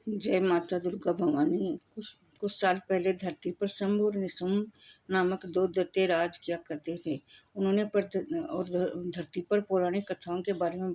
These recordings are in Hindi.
जय माता दुर्गा भवानी। कुछ कुछ साल पहले धरती पर शंभु और निशुम्भ नामक दो दैत्य राज किया करते थे। उन्होंने धरती पर पौराणिक कथाओं के बारे में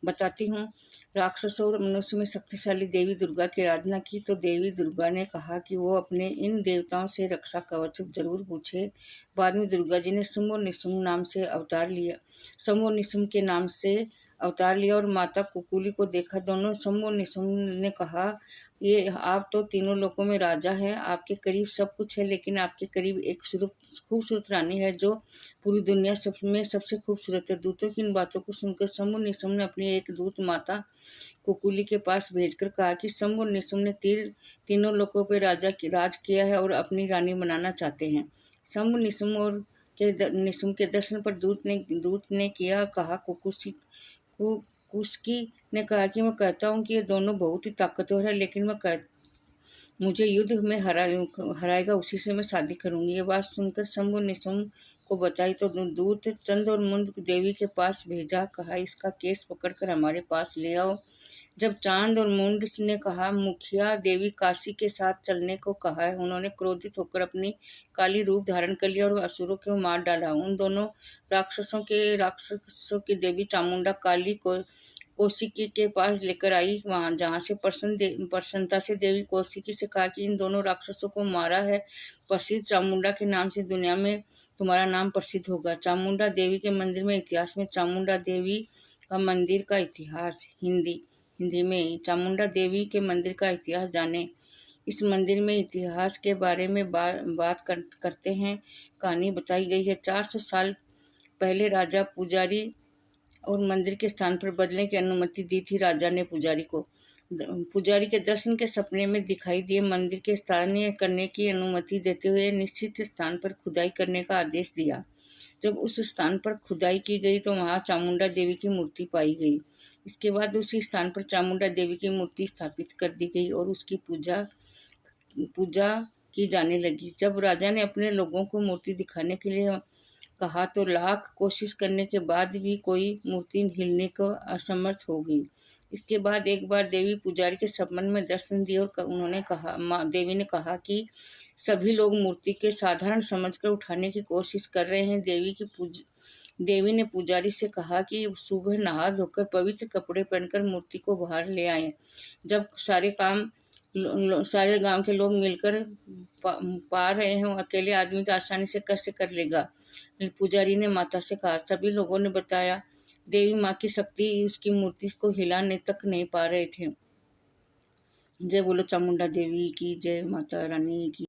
बताती हूँ। राक्षसों और मनुष्य में शक्तिशाली देवी दुर्गा की आराधना की तो देवी दुर्गा ने कहा कि वो अपने इन देवताओं से रक्षा कवच जरूर पूछे। बाद में दुर्गा जी ने शुंभ और निशुम्भ नाम से अवतार लिया। शंभु और निशुम्भ के नाम से अवतार लिया और माता कुकुली को देखा। दोनों शंभु और निशुम्भ ने कहा, ये आप तो तीनों लोकों में राजा हैं, आपके करीब सब कुछ है, लेकिन आपके करीब एक खूबसूरत रानी है जो पूरी दुनिया में सबसे खूबसूरत है। दूतों की इन बातों को सुनकर शंभु और निशुम्भ ने अपनी एक दूत माता कुकुली के पास भेजकर कहा कि शंभु और निशुम्भ ने तीनों लोकों पर राज किया है और अपनी रानी बनाना चाहते हैं। शंभु निशुम्भ के दर्शन पर दूत ने कहा कुस्की ने कहा कि मैं कहता हूँ कि ये दोनों बहुत ही ताकतवर है, लेकिन मुझे युद्ध में हराएगा, उसी से मैं शादी करूंगी। ये बात सुनकर शंभु निशुम्भ को बताई तो दूत चंद और मुंद देवी के पास भेजा। कहा, इसका केस पकड़कर हमारे पास ले आओ। जब चांद और मुंड ने कहा, मुखिया देवी काशी के साथ चलने को कहा है, उन्होंने क्रोधित होकर अपनी काली रूप धारण कर लिया और असुरों को मार डाला। उन दोनों राक्षसों की देवी चामुंडा काली को कौशिकी के पास लेकर आई, वहां जहाँ से प्रसन्नता से देवी कौशिकी से कहा कि इन दोनों राक्षसों को मारा है, प्रसिद्ध चामुंडा के नाम से दुनिया में तुम्हारा नाम प्रसिद्ध होगा। चामुंडा देवी के मंदिर में इतिहास में चामुंडा देवी का मंदिर का इतिहास हिंदी में चामुंडा देवी के मंदिर का इतिहास जाने। इस मंदिर में इतिहास के बारे में बात करते हैं। कहानी बताई गई है। 400 साल पहले राजा पुजारी और मंदिर के स्थान पर बदलने की अनुमति दी थी। राजा ने पुजारी के दर्शन के सपने में दिखाई दिए मंदिर के स्थानीय करने की अनुमति देते हुए निश्चित स्थान पर खुदाई करने का आदेश दिया। जब उस स्थान पर खुदाई की गई तो वहां चामुंडा देवी की मूर्ति पाई गई। इसके बाद उसी स्थान पर चामुंडा देवी की मूर्ति स्थापित कर दी गई और उसकी पूजा की जाने लगी। जब राजा ने अपने लोगों को मूर्ति दिखाने के लिए कहा तो लाख कोशिश करने के बाद भी कोई मूर्ति हिलने को असमर्थ हो गई। इसके बाद एक बार देवी पुजारी के सपन में दर्शन दिए और देवी ने कहा कि सभी लोग मूर्ति के साधारण समझकर उठाने की कोशिश कर रहे हैं। देवी ने पुजारी से कहा कि सुबह नहा धोकर पवित्र कपड़े पहनकर मूर्ति को बाहर ले आए। जब सारे गांव के लोग मिलकर पा रहे हैं, अकेले आदमी का आसानी से कैसे कर लेगा। पुजारी ने माता से कहा। सभी लोगों ने बताया देवी माँ की शक्ति उसकी मूर्ति को हिलाने तक नहीं पा रहे थे। जय बोलो चामुंडा देवी की जय, माता रानी की।